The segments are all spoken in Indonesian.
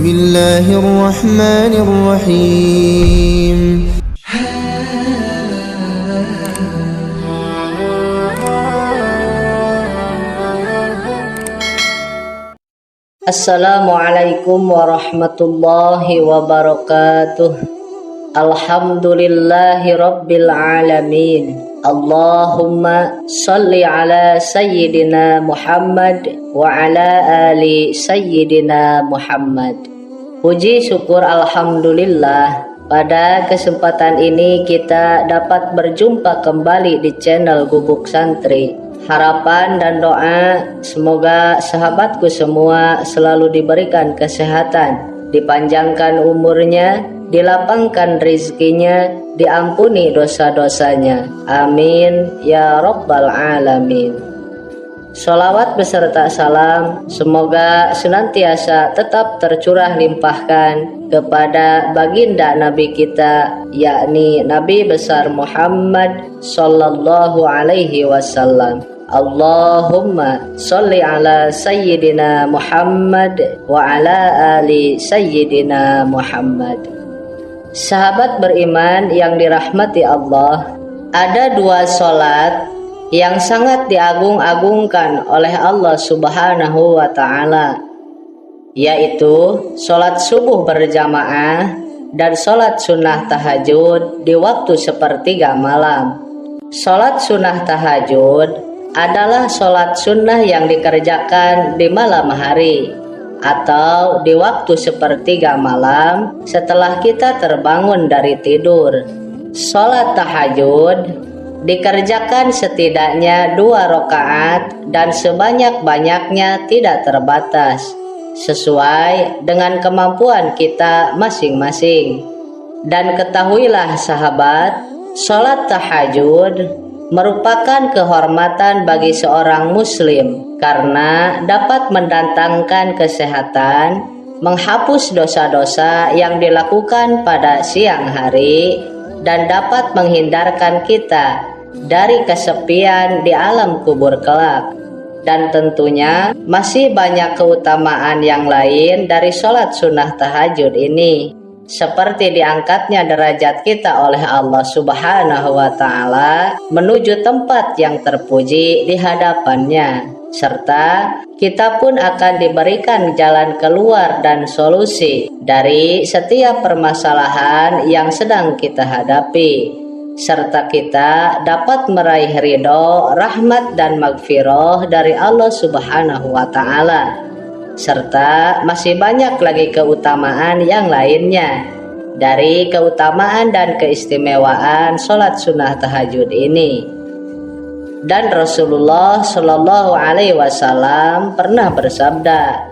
بسم الله الرحمن الرحيم. Assalamualaikum warahmatullahi wabarakatuh. Alhamdulillahi rabbil alamin. Allahumma salli ala sayyidina Muhammad wa ala ali sayyidina Muhammad. Puji syukur alhamdulillah, pada kesempatan ini kita dapat berjumpa kembali di channel Gubuk Santri. Harapan dan doa semoga sahabatku semua selalu diberikan kesehatan, dipanjangkan umurnya, dilapangkan rizkinya, diampuni dosa-dosanya. Amin ya rabbal alamin. Sholawat beserta salam semoga senantiasa tetap tercurah limpahkan kepada baginda Nabi kita, yakni Nabi besar Muhammad sallallahu alaihi wasallam. Allahumma sholli ala sayyidina Muhammad wa ala ali sayyidina Muhammad. Sahabat beriman yang dirahmati Allah, ada dua sholat yang sangat diagung-agungkan oleh Allah Subhanahu wa ta'ala, yaitu sholat subuh berjamaah dan sholat sunnah tahajud di waktu sepertiga malam. Sholat sunnah tahajud adalah sholat sunnah yang dikerjakan di malam hari atau di waktu sepertiga malam setelah kita terbangun dari tidur. Sholat tahajud dikerjakan setidaknya 2 rakaat dan sebanyak-banyaknya tidak terbatas, sesuai dengan kemampuan kita masing-masing. Dan ketahuilah sahabat, sholat tahajud merupakan kehormatan bagi seorang muslim karena dapat mendatangkan kesehatan, menghapus dosa-dosa yang dilakukan pada siang hari, dan dapat menghindarkan kita dari kesepian di alam kubur kelak. Dan tentunya masih banyak keutamaan yang lain dari sholat sunnah tahajud ini, seperti diangkatnya derajat kita oleh Allah Subhanahu wa ta'ala menuju tempat yang terpuji di hadapannya, serta kita pun akan diberikan jalan keluar dan solusi dari setiap permasalahan yang sedang kita hadapi, serta kita dapat meraih ridho, rahmat dan magfirah dari Allah Subhanahu wa ta'ala. Serta masih banyak lagi keutamaan yang lainnya dari keutamaan dan keistimewaan sholat sunnah tahajud ini. Dan Rasulullah Shallallahu Alaihi Wasallam pernah bersabda,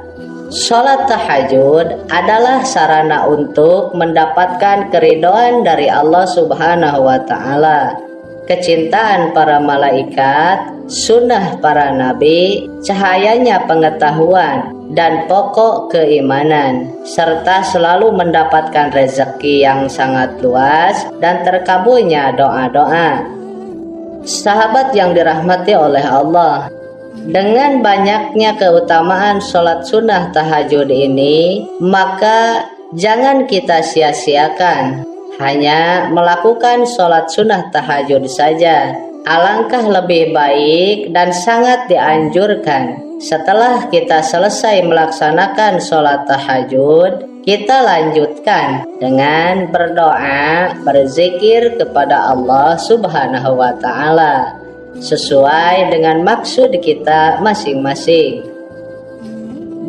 sholat tahajud adalah sarana untuk mendapatkan keridhaan dari Allah Subhanahu wa ta'ala, kecintaan para malaikat, sunnah para nabi, cahayanya pengetahuan, dan pokok keimanan, serta selalu mendapatkan rezeki yang sangat luas dan terkabulnya doa-doa. Sahabat yang dirahmati oleh Allah, dengan banyaknya keutamaan sholat sunnah tahajud ini, maka jangan kita sia-siakan hanya melakukan sholat sunnah tahajud saja. Alangkah lebih baik dan sangat dianjurkan setelah kita selesai melaksanakan sholat tahajud, kita lanjutkan dengan berdoa, berzikir kepada Allah Subhanahu wa ta'ala sesuai dengan maksud kita masing-masing.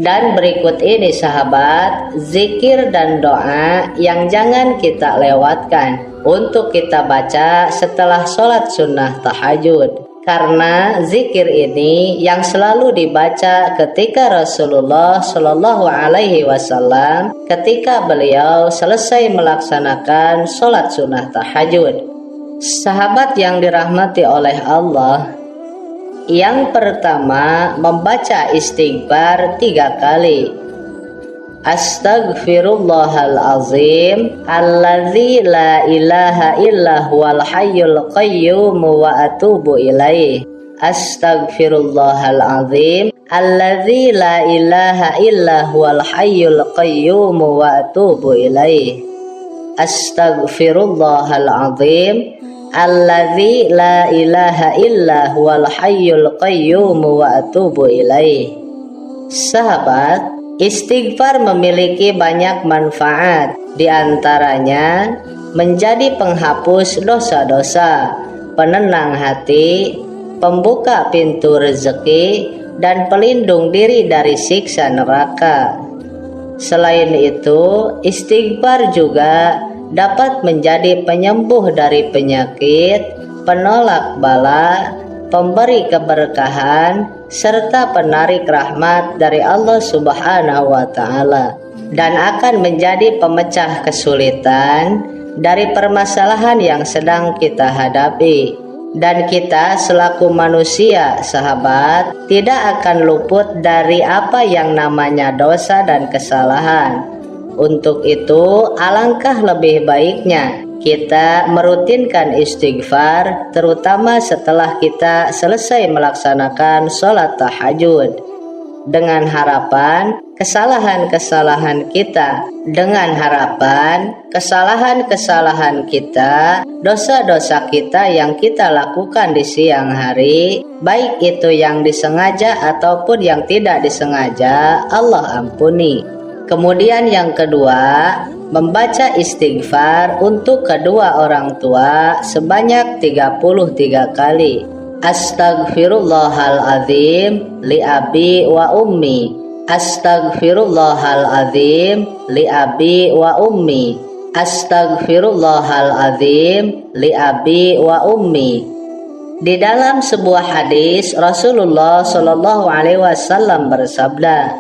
Dan berikut ini sahabat, zikir dan doa yang jangan kita lewatkan untuk kita baca setelah sholat sunnah tahajud, karena zikir ini yang selalu dibaca ketika Rasulullah Shallallahu Alaihi Wasallam ketika beliau selesai melaksanakan sholat sunnah tahajud. Sahabat yang dirahmati oleh Allah, yang pertama membaca istighfar 3 kali. Astaghfirullahalazim alladzi la ilaha illa huwal hayyul qayyum wa atubu ilaih. Astaghfirullahalazim Alladzi la ilaha illa huwal hayyul qayyum wa atubu ilaih. Astaghfirullahal azim. Alladzi la ilaha illa huwal hayyul qayyum wa atubu ilaih. Sahabat, istighfar memiliki banyak manfaat. Di antaranya menjadi penghapus dosa-dosa, penenang hati, pembuka pintu rezeki, dan pelindung diri dari siksa neraka. Selain itu, istighfar juga dapat menjadi penyembuh dari penyakit, penolak bala, pemberi keberkahan, serta penarik rahmat dari Allah Subhanahu wa Ta'ala, dan akan menjadi pemecah kesulitan dari permasalahan yang sedang kita hadapi. Dan kita selaku manusia, sahabat, tidak akan luput dari apa yang namanya dosa dan kesalahan. Untuk itu, alangkah lebih baiknya kita merutinkan istighfar, terutama setelah kita selesai melaksanakan sholat tahajud, dengan harapan kesalahan-kesalahan kita, dosa-dosa kita yang kita lakukan di siang hari, baik itu yang disengaja ataupun yang tidak disengaja, Allah ampuni. Kemudian yang kedua, membaca istighfar untuk kedua orang tua sebanyak 33 kali. Astaghfirullahaladzim li abi wa ummi. Astaghfirullahaladzim li abi wa ummi. Astaghfirullahaladzim li abi wa ummi. Di dalam sebuah hadis, Rasulullah Shallallahu Alaihi Wasallam bersabda,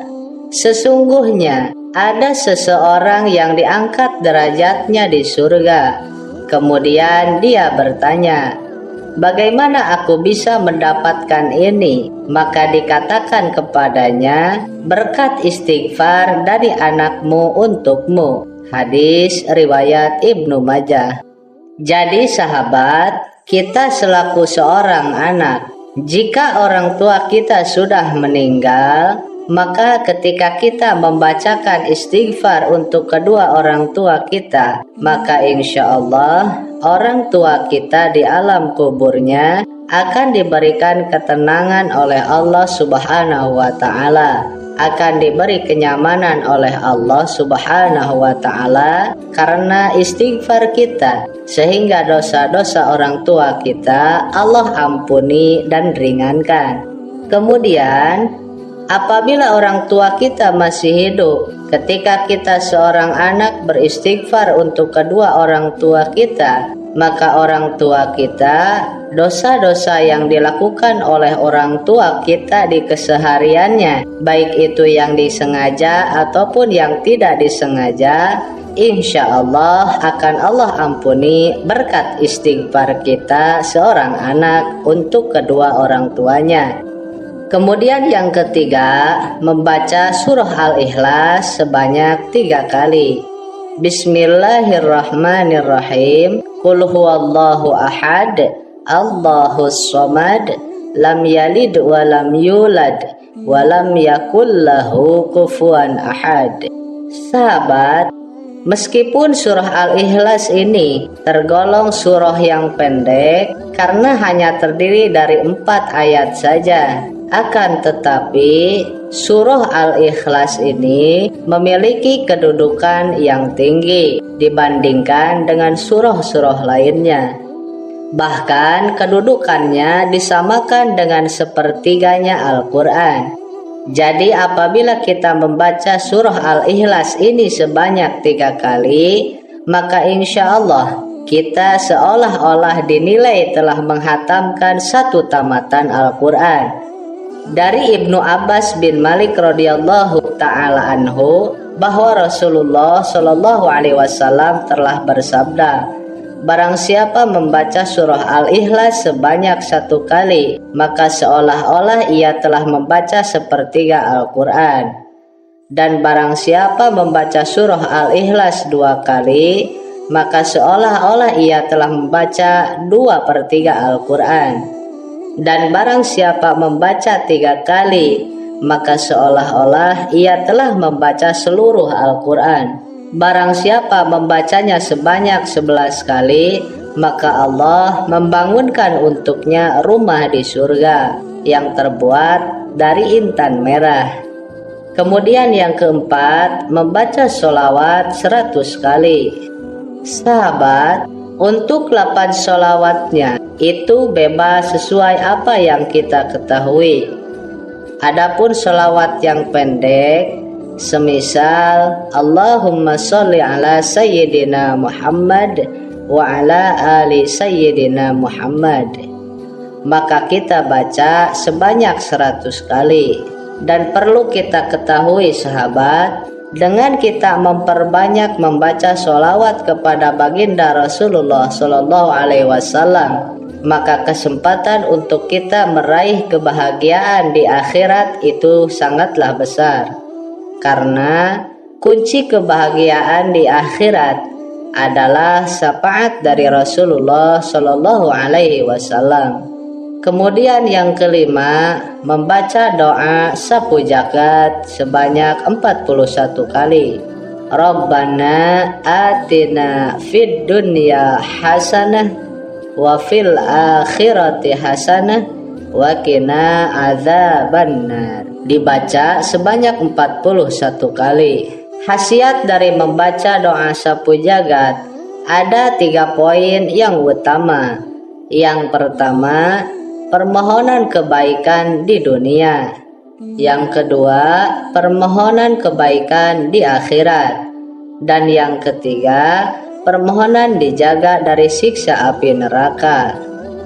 sesungguhnya ada seseorang yang diangkat derajatnya di surga. Kemudian dia bertanya, bagaimana aku bisa mendapatkan ini? Maka dikatakan kepadanya, berkat istighfar dari anakmu untukmu. Hadis riwayat Ibnu Majah. Jadi sahabat, kita selaku seorang anak, jika orang tua kita sudah meninggal, maka ketika kita membacakan istighfar untuk kedua orang tua kita, maka insya Allah orang tua kita di alam kuburnya akan diberikan ketenangan oleh Allah Subhanahu wa Ta'ala, akan diberi kenyamanan oleh Allah Subhanahu wa Ta'ala karena istighfar kita, sehingga dosa-dosa orang tua kita Allah ampuni dan ringankan. Kemudian apabila orang tua kita masih hidup, ketika kita seorang anak beristighfar untuk kedua orang tua kita, maka orang tua kita, dosa-dosa yang dilakukan oleh orang tua kita di kesehariannya, baik itu yang disengaja ataupun yang tidak disengaja, insya Allah akan Allah ampuni berkat istighfar kita seorang anak untuk kedua orang tuanya. Kemudian yang ketiga, membaca surah Al-Ikhlas sebanyak 3 kali. Bismillahirrahmanirrahim. Qul huwallahu ahad, Allahus somad, lam yalid wa lam yulad, wa lam yakul lahu kufuwan ahad. Sahabat, meskipun surah Al-Ikhlas ini tergolong surah yang pendek karena hanya terdiri dari 4 ayat saja, akan tetapi surah Al-Ikhlas ini memiliki kedudukan yang tinggi dibandingkan dengan surah-surah lainnya. Bahkan kedudukannya disamakan dengan sepertiganya Al-Quran. Jadi apabila kita membaca surah Al-Ikhlas ini sebanyak 3 kali, maka insya Allah kita seolah-olah dinilai telah menghatamkan 1 tamatan Al-Quran. Dari Ibnu Abbas bin Malik radhiyallahu ta'ala anhu, bahwa Rasulullah Shallallahu Alaihi Wasallam telah bersabda, barang siapa membaca surah Al-Ikhlas sebanyak 1 kali, maka seolah-olah ia telah membaca sepertiga Al-Quran. Dan barang siapa membaca surah Al-Ikhlas 2 kali, maka seolah-olah ia telah membaca 2/3 Al-Quran. Dan barang siapa membaca 3 kali, maka seolah-olah ia telah membaca seluruh Al-Quran. Barang siapa membacanya sebanyak 11 kali, maka Allah membangunkan untuknya rumah di surga yang terbuat dari intan merah. Kemudian yang keempat, membaca sholawat 100 kali. Sahabat, untuk 8 sholawatnya itu bebas sesuai apa yang kita ketahui. Adapun sholawat yang pendek, semisal Allahumma sholli ala Sayyidina Muhammad wa ala ali Sayyidina Muhammad, maka kita baca sebanyak 100 kali. Dan perlu kita ketahui sahabat, dengan kita memperbanyak membaca sholawat kepada baginda Rasulullah Sallallahu Alaihi Wasallam, maka kesempatan untuk kita meraih kebahagiaan di akhirat itu sangatlah besar. Karena kunci kebahagiaan di akhirat adalah syafaat dari Rasulullah Sallallahu Alaihi Wasallam. Kemudian yang kelima, membaca doa sapu jagat sebanyak 41 kali. Rabbana atina fid dunya hasanah wa fil akhirati hasanah wa qina adzabannar. Dibaca sebanyak 41 kali. Khasiat dari membaca doa sapu jagat ada 3 poin yang utama. Yang pertama, permohonan kebaikan di dunia. Yang kedua, permohonan kebaikan di akhirat. Dan yang ketiga, permohonan dijaga dari siksa api neraka.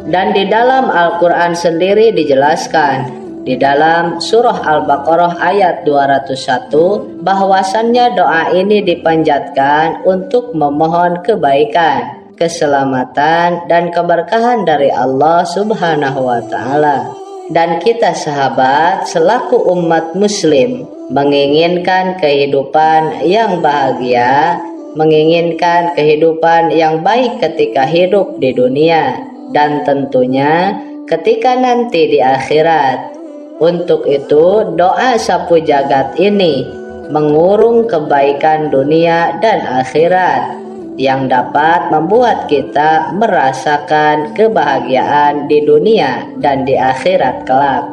Dan di dalam Al-Quran sendiri dijelaskan, di dalam surah Al-Baqarah ayat 201, bahwasannya doa ini dipanjatkan untuk memohon kebaikan, keselamatan dan keberkahan dari Allah Subhanahu wa Ta'ala. Dan kita sahabat selaku umat muslim menginginkan kehidupan yang bahagia, menginginkan kehidupan yang baik ketika hidup di dunia dan tentunya ketika nanti di akhirat. Untuk itu doa sapu jagat ini mengurung kebaikan dunia dan akhirat yang dapat membuat kita merasakan kebahagiaan di dunia dan di akhirat kelak.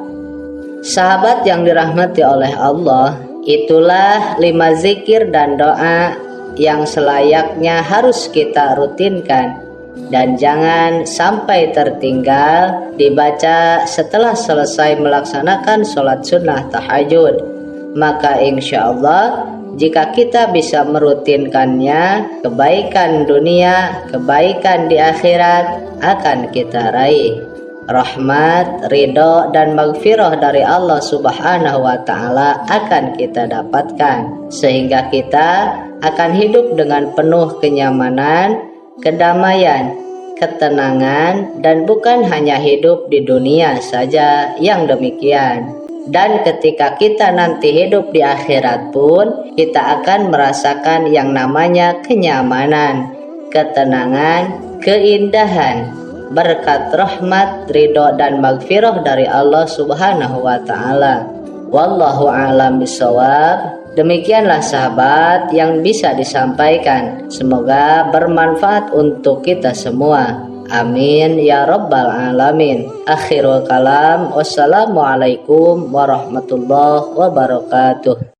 Sahabat yang dirahmati oleh Allah, itulah 5 zikir dan doa yang selayaknya harus kita rutinkan dan jangan sampai tertinggal dibaca setelah selesai melaksanakan sholat sunnah tahajud. Maka insya Allah jika kita bisa merutinkannya, kebaikan dunia, kebaikan di akhirat akan kita raih. Rahmat, ridho, dan maghfirah dari Allah Subhanahu wa Ta'ala akan kita dapatkan, sehingga kita akan hidup dengan penuh kenyamanan, kedamaian, ketenangan, dan bukan hanya hidup di dunia saja yang demikian. Dan ketika kita nanti hidup di akhirat pun, kita akan merasakan yang namanya kenyamanan, ketenangan, keindahan, berkat rahmat, ridho, dan maghfirah dari Allah Subhanahu wa Ta'ala. Wallahu a'lam bishawab. Demikianlah sahabat yang bisa disampaikan. Semoga bermanfaat untuk kita semua. Amin ya rabbal alamin. Akhirul kalam. Wassalamualaikum warahmatullahi wabarakatuh.